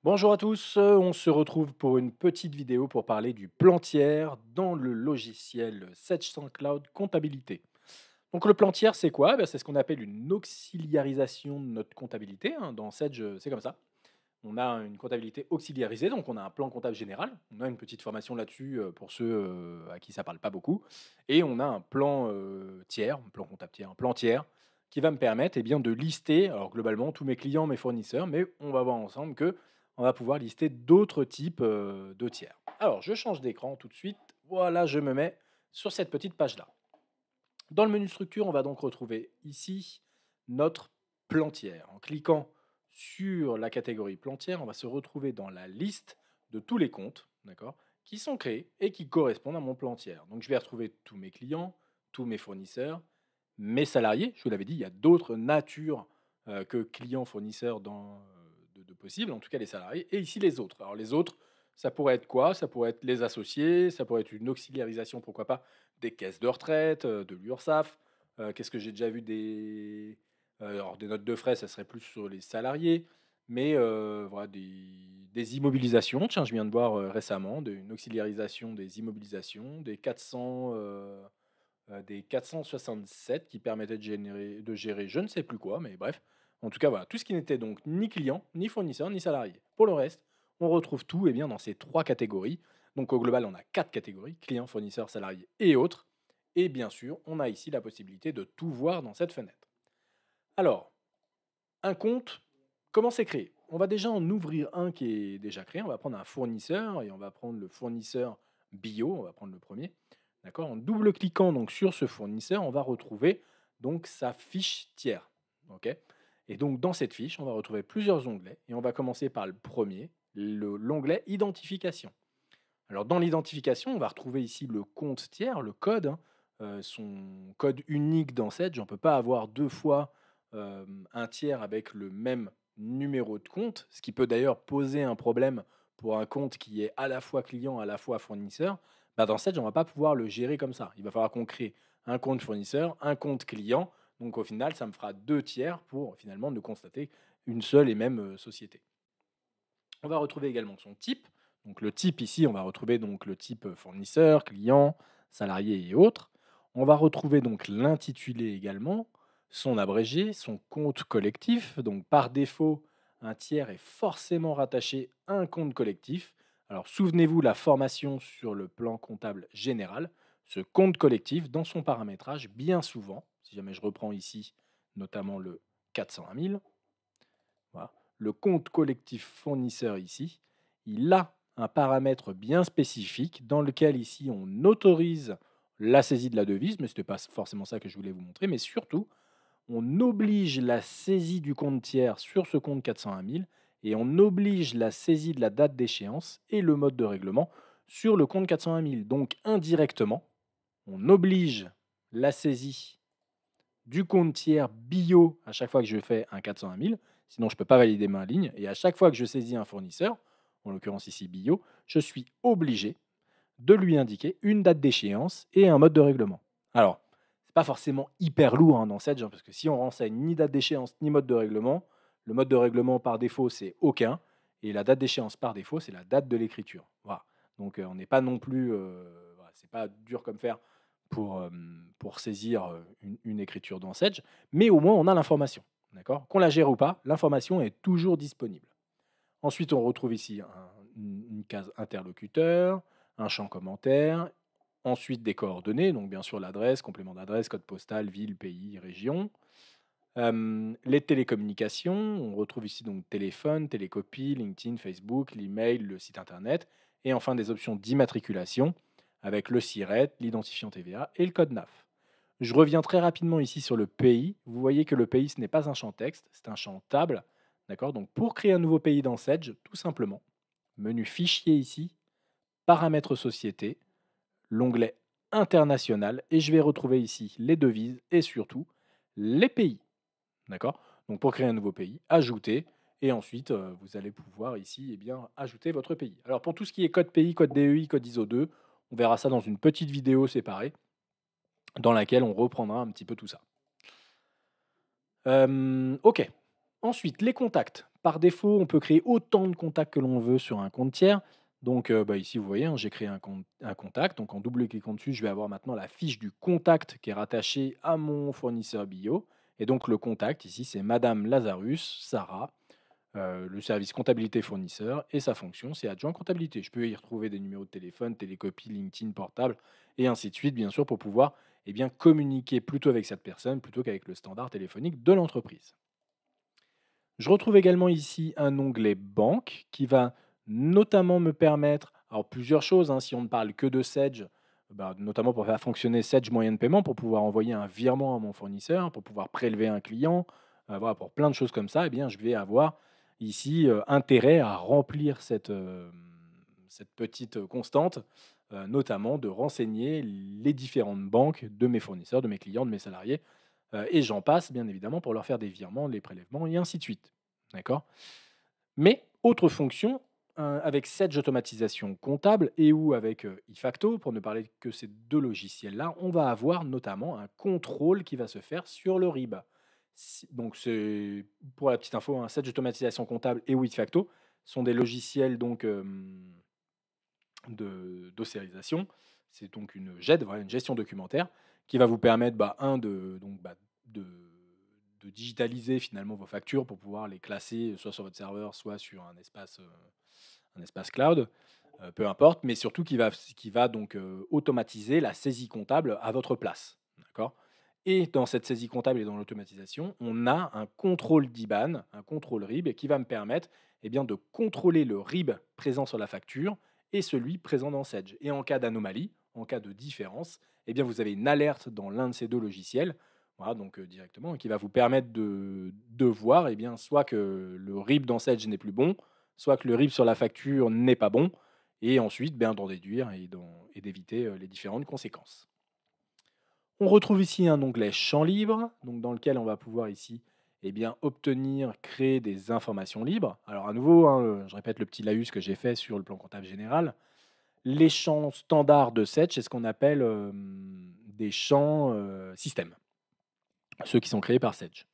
Bonjour à tous, on se retrouve pour une petite vidéo pour parler du plan tiers dans le logiciel Sage Cloud Comptabilité. Donc le plan tiers, c'est quoi? C'est ce qu'on appelle une auxiliarisation de notre comptabilité, hein. Dans Sage, c'est comme ça. On a une comptabilité auxiliarisée, donc on a un plan comptable général. On a une petite formation là-dessus, pour ceux, à qui ça parle pas beaucoup et on a un plan, tiers, un plan comptable tiers, un plan tiers qui va me permettre, eh bien, de lister, alors globalement tous mes clients, mes fournisseurs, mais on va voir ensemble que on va pouvoir lister d'autres types, de tiers. Alors je change d'écran tout de suite. Voilà, je me mets sur cette petite page-là. Dans le menu structure, on va donc retrouver ici notre plantière. En cliquant sur la catégorie plantière, on va se retrouver dans la liste de tous les comptes, d'accord, qui sont créés et qui correspondent à mon plantière. Donc je vais retrouver tous mes clients, tous mes fournisseurs, mes salariés. Je vous l'avais dit, il y a d'autres natures que clients, fournisseurs de possibles, en tout cas les salariés, et ici les autres. Alors les autres, ça pourrait être quoi? Ça pourrait être les associés, ça pourrait être une auxiliarisation, pourquoi pas, des caisses de retraite, de l'URSSAF. Qu'est-ce que j'ai déjà vu alors des notes de frais, ça serait plus sur les salariés, mais voilà des immobilisations. Tiens, je viens de voir, récemment une auxiliarisation des immobilisations, des 467 qui permettaient de gérer je ne sais plus quoi, mais bref. En tout cas, voilà, tout ce qui n'était donc ni client, ni fournisseur, ni salarié. Pour le reste, on retrouve tout eh bien, dans ces 3 catégories. Donc au global, on a 4 catégories, client, fournisseur, salarié et autres. Et bien sûr, on a ici la possibilité de tout voir dans cette fenêtre. Alors, un compte, comment c'est créé? On va déjà en ouvrir un qui est déjà créé. On va prendre un fournisseur et on va prendre le fournisseur bio. On va prendre le premier. D'accord? En double-cliquant donc sur ce fournisseur, on va retrouver donc sa fiche tiers. OK? Et donc dans cette fiche, on va retrouver plusieurs onglets et on va commencer par le premier, l'onglet identification. Alors dans l'identification, on va retrouver ici le compte tiers, le code, hein, son code unique dans Sage. On ne peut pas avoir 2 fois, un tiers avec le même numéro de compte, ce qui peut d'ailleurs poser un problème pour un compte qui est à la fois client, à la fois fournisseur. Dans Sage, on ne va pas pouvoir le gérer comme ça. Il va falloir qu'on crée un compte fournisseur, un compte client. Donc au final, ça me fera 2 tiers pour finalement ne constater une seule et même, société. On va retrouver également son type. Donc le type ici, on va retrouver donc le type fournisseur, client, salarié et autres. On va retrouver donc l'intitulé également, son abrégé, son compte collectif. Donc par défaut, un tiers est forcément rattaché à un compte collectif. Alors souvenez-vous la formation sur le plan comptable général. Ce compte collectif, dans son paramétrage, bien souvent, si jamais je reprends ici notamment le 401 000, voilà. Le compte collectif fournisseur ici, il a un paramètre bien spécifique dans lequel ici on autorise la saisie de la devise, mais ce n'était pas forcément ça que je voulais vous montrer, mais surtout on oblige la saisie du compte tiers sur ce compte 401 000 et on oblige la saisie de la date d'échéance et le mode de règlement sur le compte 401 000. Donc indirectement, on oblige la saisie du compte tiers bio à chaque fois que je fais un 401 000. Sinon, je ne peux pas valider ma ligne. Et à chaque fois que je saisis un fournisseur, en l'occurrence ici bio, je suis obligé de lui indiquer une date d'échéance et un mode de règlement. Alors, c'est pas forcément hyper lourd, hein, dans Sedge, parce que si on renseigne ni date d'échéance ni mode de règlement, le mode de règlement par défaut, c'est aucun. Et la date d'échéance par défaut, c'est la date de l'écriture. Voilà. Donc, on n'est pas non plus. Voilà, c'est pas dur comme faire pour saisir une écriture dans Sedge, mais au moins on a l'information. D'accord. Qu'on la gère ou pas, l'information est toujours disponible. Ensuite, on retrouve ici une case interlocuteur, un champ commentaire, ensuite des coordonnées, donc bien sûr l'adresse, complément d'adresse, code postal, ville, pays, région. Les télécommunications, on retrouve ici donc téléphone, télécopie, LinkedIn, Facebook, l'email, le site internet, et enfin des options d'immatriculation avec le SIRET, l'identifiant TVA et le code NAF. Je reviens très rapidement ici sur le pays. Vous voyez que le pays, ce n'est pas un champ texte, c'est un champ table. D'accord. Donc pour créer un nouveau pays dans Sedge, tout simplement, menu fichier ici, paramètres société, l'onglet international, et je vais retrouver ici les devises et surtout les pays. D'accord. Donc pour créer un nouveau pays, ajouter, et ensuite vous allez pouvoir ici ajouter votre pays. Alors pour tout ce qui est code pays, code DEI, code ISO 2, on verra ça dans une petite vidéo séparée dans laquelle on reprendra un petit peu tout ça. OK. Ensuite, les contacts. Par défaut, on peut créer autant de contacts que l'on veut sur un compte tiers. Donc, ici, vous voyez, hein, j'ai créé un contact. Donc, en double-cliquant dessus, je vais avoir maintenant la fiche du contact qui est rattachée à mon fournisseur bio. Et donc, le contact, ici, c'est Madame Lazarus, Sarah, le service comptabilité fournisseur. Et sa fonction, c'est adjoint comptabilité. Je peux y retrouver des numéros de téléphone, télécopie, LinkedIn, portable, et ainsi de suite, bien sûr, pour pouvoir communiquer plutôt avec cette personne plutôt qu'avec le standard téléphonique de l'entreprise. Je retrouve également ici un onglet banque qui va notamment me permettre, alors plusieurs choses, hein, si on ne parle que de Sedge, bah, notamment pour faire fonctionner Sedge moyen de paiement, pour pouvoir envoyer un virement à mon fournisseur, pour pouvoir prélever un client, voilà, pour plein de choses comme ça, eh bien, je vais avoir ici intérêt à remplir cette petite constante, notamment de renseigner les différentes banques de mes fournisseurs, de mes clients, de mes salariés, et j'en passe, bien évidemment, pour leur faire des virements, les prélèvements et ainsi de suite. D'accord? Mais autre fonction, avec cette automatisation comptable et ou avec, Ifacto, pour ne parler que ces 2 logiciels-là, on va avoir notamment un contrôle qui va se faire sur le RIB. Si donc c'est pour la petite info, hein, Sage Automatisation Comptable et ou Ifacto sont des logiciels donc, de d'ossérisation. C'est donc une GED, voilà, une gestion documentaire, qui va vous permettre, de digitaliser finalement vos factures pour pouvoir les classer, soit sur votre serveur, soit sur un espace cloud, peu importe, mais surtout qui va donc, automatiser la saisie comptable à votre place, d'accord? Et dans cette saisie comptable et dans l'automatisation, on a un contrôle d'IBAN, un contrôle RIB qui va me permettre, de contrôler le RIB présent sur la facture et celui présent dans Sedge. Et en cas d'anomalie, en cas de différence, vous avez une alerte dans l'un de ces 2 logiciels, voilà, donc directement, qui va vous permettre de voir, soit que le RIB dans Sedge n'est plus bon, soit que le RIB sur la facture n'est pas bon, et ensuite, d'en déduire et d'éviter, les différentes conséquences. On retrouve ici un onglet champ libre, donc dans lequel on va pouvoir ici, obtenir, créer des informations libres. Alors à nouveau, hein, je répète le petit laïus que j'ai fait sur le plan comptable général. Les champs standards de Sage, c'est ce qu'on appelle des champs système, ceux qui sont créés par Sage.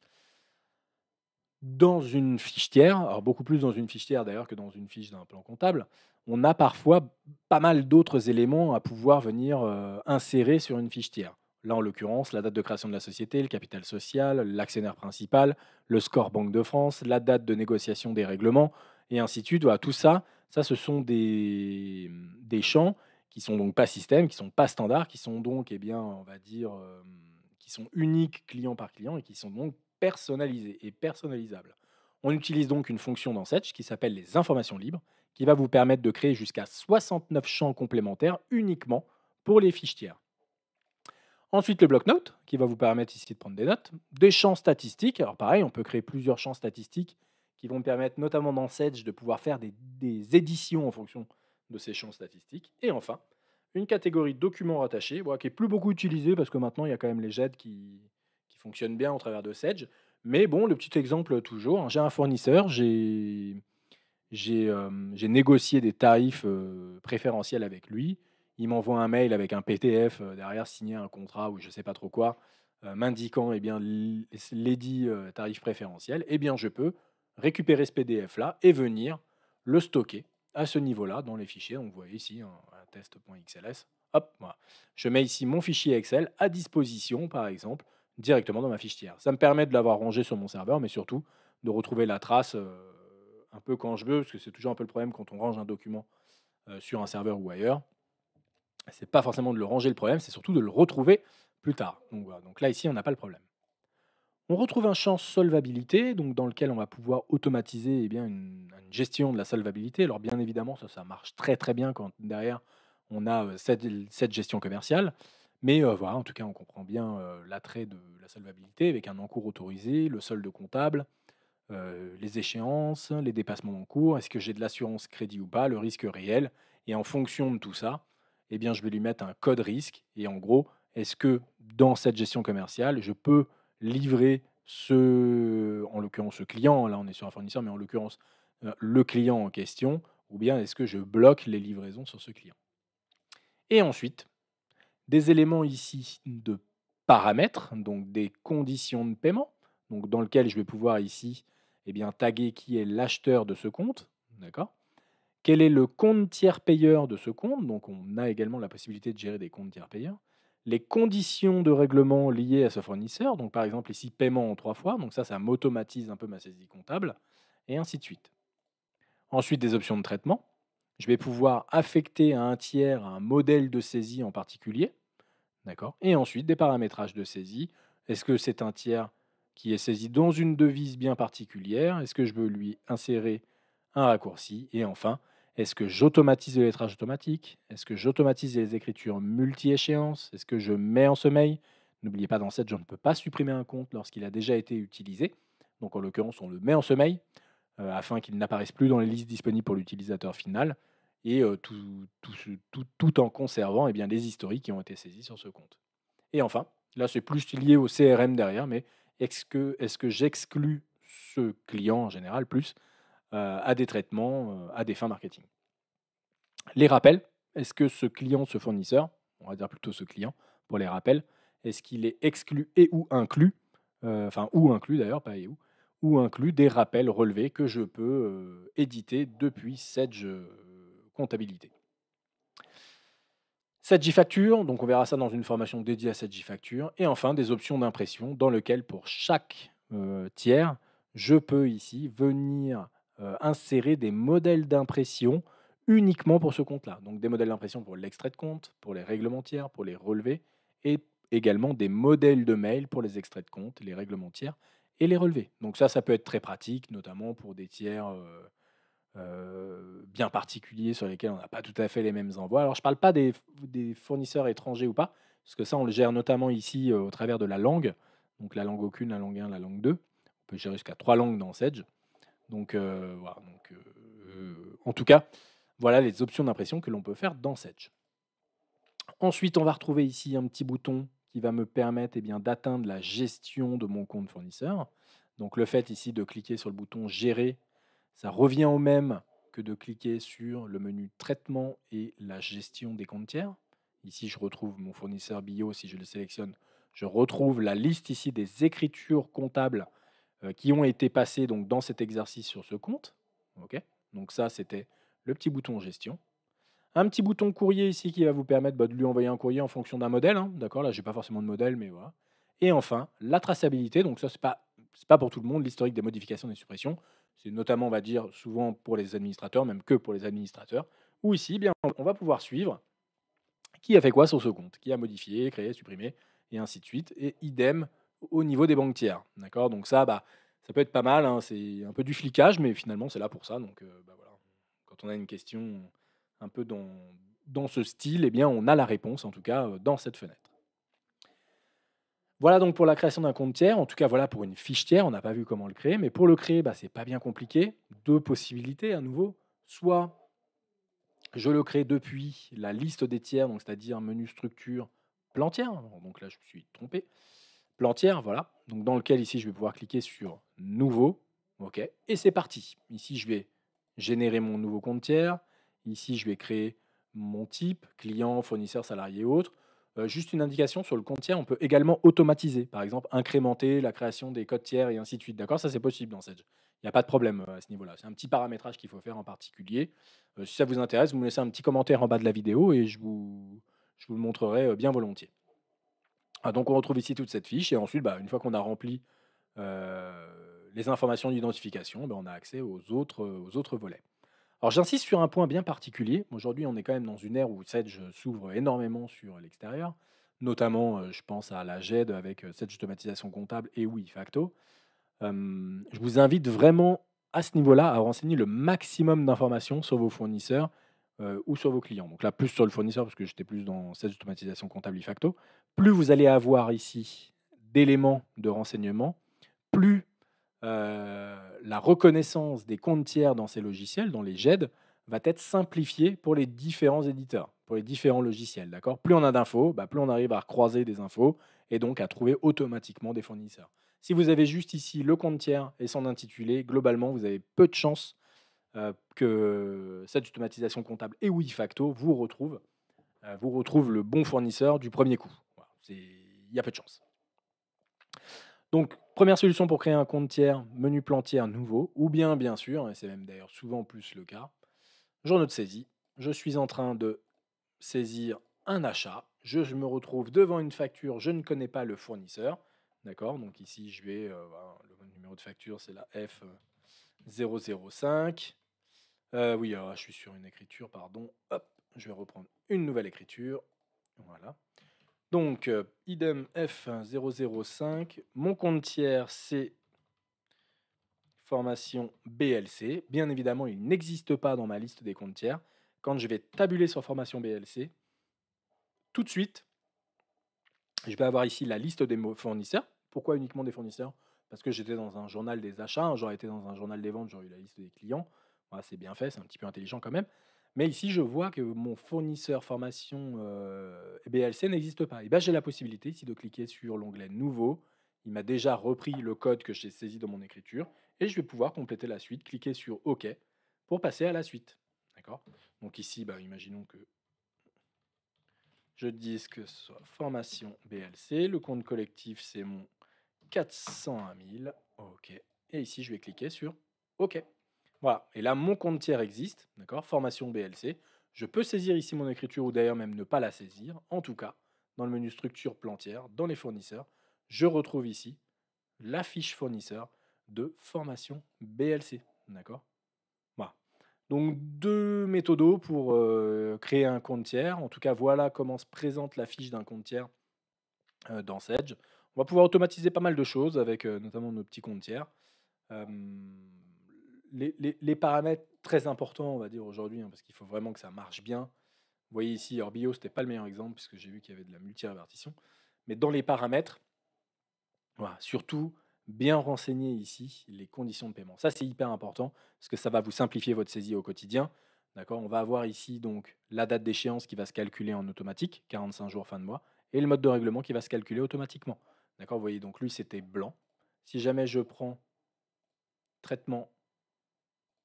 Dans une fichetière, alors beaucoup plus dans une fichetière d'ailleurs que dans une fiche d'un plan comptable, on a parfois pas mal d'autres éléments à pouvoir venir insérer sur une fichetière. Là, en l'occurrence, la date de création de la société, le capital social, l'actionnaire principal, le score Banque de France, la date de négociation des règlements, et ainsi de suite. Voilà, tout ça, ce sont des champs qui sont donc pas système, qui sont pas standards, qui sont donc, on va dire, qui sont uniques client par client et qui sont donc personnalisés et personnalisables. On utilise donc une fonction dans Setch qui s'appelle les informations libres, qui va vous permettre de créer jusqu'à 69 champs complémentaires uniquement pour les fichetières. Ensuite, le bloc-notes, qui va vous permettre ici de prendre des notes. Des champs statistiques. Alors pareil, on peut créer plusieurs champs statistiques qui vont me permettre, notamment dans Sedge, de pouvoir faire des éditions en fonction de ces champs statistiques. Et enfin, une catégorie documents rattachés, voilà, qui est plus beaucoup utilisée parce que maintenant, il y a quand même les GED qui fonctionnent bien au travers de Sedge. Mais bon, le petit exemple toujours, hein, j'ai un fournisseur, j'ai négocié des tarifs, préférentiels avec lui. Il m'envoie un mail avec un PDF, derrière signé un contrat ou je ne sais pas trop quoi, m'indiquant, lesdits, tarifs préférentiels. Je peux récupérer ce PDF-là et venir le stocker à ce niveau-là dans les fichiers. Donc vous voyez ici, un test.xls. Hop, voilà. Je mets ici mon fichier Excel à disposition, par exemple, directement dans ma fichetière. Ça me permet de l'avoir rangé sur mon serveur, mais surtout de retrouver la trace, un peu quand je veux, parce que c'est toujours un peu le problème quand on range un document, sur un serveur ou ailleurs. C'est pas forcément de le ranger le problème, c'est surtout de le retrouver plus tard. Donc voilà, donc là, ici, on n'a pas le problème. On retrouve un champ solvabilité, donc dans lequel on va pouvoir automatiser une gestion de la solvabilité. Alors bien évidemment, ça marche très très bien quand derrière on a cette gestion commerciale. Mais voilà, en tout cas, on comprend bien l'attrait de la solvabilité avec un encours autorisé, le solde comptable, les échéances, les dépassements en cours, est-ce que j'ai de l'assurance crédit ou pas, le risque réel. Et en fonction de tout ça, je vais lui mettre un code risque. Et en gros, est-ce que dans cette gestion commerciale, je peux livrer en l'occurrence ce client, là on est sur un fournisseur, mais en l'occurrence le client en question, ou bien est-ce que je bloque les livraisons sur ce client. Et ensuite, des éléments ici de paramètres, donc des conditions de paiement, donc dans lequel je vais pouvoir ici eh bien, taguer qui est l'acheteur de ce compte, d'accord? Quel est le compte tiers payeur de ce compte? Donc, on a également la possibilité de gérer des comptes tiers payeurs. Les conditions de règlement liées à ce fournisseur, donc par exemple ici paiement en 3 fois, donc ça m'automatise un peu ma saisie comptable, et ainsi de suite. Ensuite, des options de traitement. Je vais pouvoir affecter à un tiers un modèle de saisie en particulier, d'accord? Et ensuite, des paramétrages de saisie. Est-ce que c'est un tiers qui est saisi dans une devise bien particulière? Est-ce que je veux lui insérer un raccourci? Et enfin, est-ce que j'automatise le lettrage automatique? Est-ce que j'automatise les écritures multi-échéances? Est-ce que je mets en sommeil? N'oubliez pas, dans cette, je ne peux pas supprimer un compte lorsqu'il a déjà été utilisé. Donc, en l'occurrence, on le met en sommeil afin qu'il n'apparaisse plus dans les listes disponibles pour l'utilisateur final et tout en conservant, eh bien, les historiques qui ont été saisis sur ce compte. Et enfin, là, c'est plus lié au CRM derrière, mais est-ce que j'exclus ce client en général plus à des traitements, à des fins marketing? Les rappels, est-ce que ce client, ce fournisseur, on va dire plutôt ce client pour les rappels, est-ce qu'il est exclu et ou inclus, enfin ou inclus d'ailleurs, pas et ou inclus des rappels relevés que je peux éditer depuis Sedge Comptabilité. Sedge Facture, donc on verra ça dans une formation dédiée à Sedge Facture. Et enfin, des options d'impression dans lequel pour chaque tiers, je peux ici venir insérer des modèles d'impression uniquement pour ce compte-là. Donc des modèles d'impression pour l'extrait de compte, pour les réglementaires, pour les relevés, et également des modèles de mail pour les extraits de compte, les réglementaires et les relevés. Donc ça peut être très pratique, notamment pour des tiers bien particuliers sur lesquels on n'a pas tout à fait les mêmes envois. Alors je ne parle pas des fournisseurs étrangers ou pas, parce que ça on le gère notamment ici au travers de la langue, donc la langue aucune, la langue 1, la langue 2. On peut gérer jusqu'à 3 langues dans Sedge. Donc voilà, en tout cas, voilà les options d'impression que l'on peut faire dans Sedge. Ensuite, on va retrouver ici un petit bouton qui va me permettre bien, d'atteindre la gestion de mon compte fournisseur. Donc le fait ici de cliquer sur le bouton Gérer, ça revient au même que de cliquer sur le menu Traitement et la gestion des comptes tiers. Ici, je retrouve mon fournisseur bio. Si je le sélectionne, je retrouve la liste ici des écritures comptables qui ont été passées donc, dans cet exercice sur ce compte. Ok, donc ça, c'était le petit bouton Gestion. Un petit bouton courrier ici qui va vous permettre de lui envoyer un courrier en fonction d'un modèle, hein. D'accord, là, je n'ai pas forcément de modèle, mais voilà. Et enfin, la traçabilité. Donc ça, c'est pas pour tout le monde, l'historique des modifications, des suppressions. C'est notamment, on va dire, souvent pour les administrateurs, même que pour les administrateurs. Ou ici, eh bien, on va pouvoir suivre qui a fait quoi sur ce compte, qui a modifié, créé, supprimé, et ainsi de suite. Et idem au niveau des banques tiers. D'accord, donc ça, ça peut être pas mal, hein. C'est un peu du flicage, mais finalement, c'est là pour ça. Donc voilà. Quand on a une question un peu dans ce style, eh bien, on a la réponse, en tout cas, dans cette fenêtre. Voilà donc pour la création d'un compte tiers. En tout cas, voilà pour une fiche tiers. On n'a pas vu comment le créer, mais pour le créer, c'est pas bien compliqué. Deux possibilités à nouveau. Soit je le crée depuis la liste des tiers, donc c'est-à-dire menu structure, plan tiers. Donc là, je me suis trompé. Plan tiers, voilà. Donc dans lequel ici, je vais pouvoir cliquer sur nouveau. OK. Et c'est parti. Ici, je vais générer mon nouveau compte tiers. Ici, je vais créer mon type, client, fournisseur, salarié, autre. Juste une indication sur le compte tiers, on peut également automatiser, par exemple, incrémenter la création des codes tiers et ainsi de suite. D'accord, ça c'est possible dans Sedge. Il n'y a pas de problème à ce niveau-là. C'est un petit paramétrage qu'il faut faire en particulier. Si ça vous intéresse, vous me laissez un petit commentaire en bas de la vidéo et je vous le montrerai bien volontiers. Donc on retrouve ici toute cette fiche et ensuite, une fois qu'on a rempli les informations d'identification, on a accès aux autres volets. Alors j'insiste sur un point bien particulier. Aujourd'hui, on est quand même dans une ère où Sedge s'ouvre énormément sur l'extérieur, notamment, je pense à la GED avec Sedge Automatisation Comptable et oui, Facto. Je vous invite vraiment à ce niveau-là à renseigner le maximum d'informations sur vos fournisseurs ou sur vos clients. Donc là, plus sur le fournisseur, parce que j'étais plus dans Sedge Automatisation Comptable et Facto. Plus vous allez avoir ici d'éléments de renseignement, plus la reconnaissance des comptes tiers dans ces logiciels, dans les GED, va être simplifiée pour les différents éditeurs, pour les différents logiciels. D'accord, plus on a d'infos, plus on arrive à recroiser des infos et donc à trouver automatiquement des fournisseurs. Si vous avez juste ici le compte tiers et son intitulé, globalement, vous avez peu de chances que cette automatisation comptable et oui facto vous retrouve le bon fournisseur du premier coup. Voilà, il y a peu de chance. Donc, première solution pour créer un compte tiers, menu plan tiers nouveau, ou bien sûr, et c'est même d'ailleurs souvent plus le cas, journaux de saisie. Je suis en train de saisir un achat. Je me retrouve devant une facture, je ne connais pas le fournisseur. D'accord. Donc ici, je vais, voilà, le numéro de facture, c'est la F 005. Oui, alors là, je suis sur une écriture, pardon. Hop, je vais reprendre une nouvelle écriture. Voilà. Donc, idem F 005. Mon compte tiers, c'est formation BLC. Bien évidemment, il n'existe pas dans ma liste des comptes tiers. Quand je vais tabuler sur formation BLC, tout de suite, je vais avoir ici la liste des fournisseurs. Pourquoi uniquement des fournisseurs? Parce que j'étais dans un journal des achats, hein, j'aurais été dans un journal des ventes, j'aurais eu la liste des clients. Voilà, c'est bien fait, c'est un petit peu intelligent quand même. Mais ici, je vois que mon fournisseur formation BLC n'existe pas. Et bien, j'ai la possibilité ici de cliquer sur l'onglet Nouveau. Il m'a déjà repris le code que j'ai saisi dans mon écriture. Et je vais pouvoir compléter la suite, cliquer sur OK pour passer à la suite. D'accord. Donc ici, bah, imaginons que je dise que ce soit formation BLC. Le compte collectif, c'est mon 401 000. OK. Et ici, je vais cliquer sur OK. Voilà. Et là, mon compte tiers existe. D'accord. Formation BLC. Je peux saisir ici mon écriture ou d'ailleurs même ne pas la saisir. En tout cas, dans le menu structure plan tiers, dans les fournisseurs, je retrouve ici la fiche fournisseur de formation BLC. D'accord. Voilà. Donc deux méthodos pour créer un compte tiers. En tout cas, voilà comment se présente la fiche d'un compte tiers dans Sedge. On va pouvoir automatiser pas mal de choses avec notamment nos petits comptes tiers. Hem, les paramètres très importants, on va dire aujourd'hui, hein, parce qu'il faut vraiment que ça marche bien. Vous voyez ici, Orbio, c'était pas le meilleur exemple puisque j'ai vu qu'il y avait de la multi-répartition. Mais dans les paramètres, voilà, surtout bien renseigner ici les conditions de paiement. Ça, c'est hyper important parce que ça va vous simplifier votre saisie au quotidien. D'accord. On va avoir ici donc la date d'échéance qui va se calculer en automatique, 45 jours fin de mois, et le mode de règlement qui va se calculer automatiquement. D'accord. Vous voyez, donc lui, c'était blanc. Si jamais je prends traitement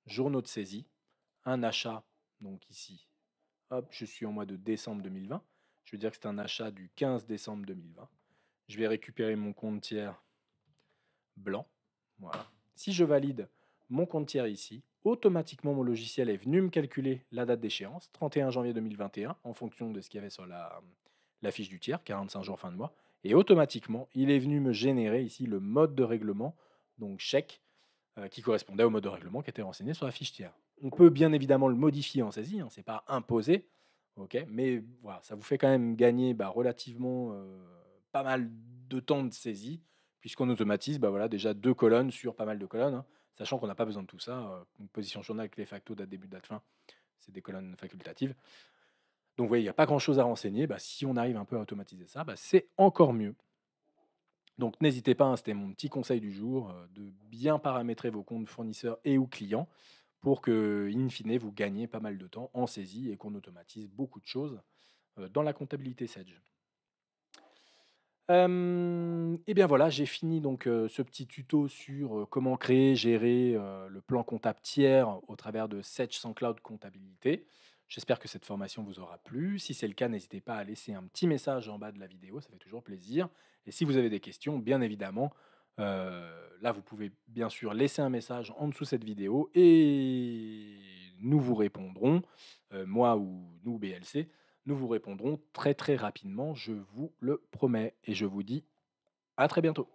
journaux de saisie, un achat, donc ici, hop, je suis en mois de décembre 2020. Je veux dire que c'est un achat du 15 décembre 2020. Je vais récupérer mon compte tiers blanc. Voilà. Si je valide mon compte tiers ici, automatiquement mon logiciel est venu me calculer la date d'échéance, 31 janvier 2021, en fonction de ce qu'il y avait sur la fiche du tiers, 45 jours fin de mois. Et automatiquement, il est venu me générer ici le mode de règlement, donc chèque, qui correspondait au mode de règlement qui était renseigné sur la fiche tiers. On peut bien évidemment le modifier en saisie, hein, c'est pas imposé, ok, mais voilà, ça vous fait quand même gagner relativement pas mal de temps de saisie, puisqu'on automatise voilà, déjà deux colonnes sur pas mal de colonnes, hein, sachant qu'on n'a pas besoin de tout ça. Une position journal, clé facto, date début, date fin, c'est des colonnes facultatives. Donc, vous voyez, il n'y a pas grand-chose à renseigner. Si on arrive un peu à automatiser ça, c'est encore mieux. Donc n'hésitez pas, hein, c'était mon petit conseil du jour, de bien paramétrer vos comptes fournisseurs et ou clients pour que, in fine, vous gagnez pas mal de temps en saisie et qu'on automatise beaucoup de choses dans la comptabilité Sedge. Et bien voilà, j'ai fini donc ce petit tuto sur comment créer, gérer le plan comptable tiers au travers de Sedge sans Cloud Comptabilité. J'espère que cette formation vous aura plu. Si c'est le cas, n'hésitez pas à laisser un petit message en bas de la vidéo, ça fait toujours plaisir. Et si vous avez des questions, bien évidemment, là vous pouvez bien sûr laisser un message en dessous de cette vidéo et nous vous répondrons, moi ou nous BLC, nous vous répondrons très très rapidement, je vous le promets. Et je vous dis à très bientôt.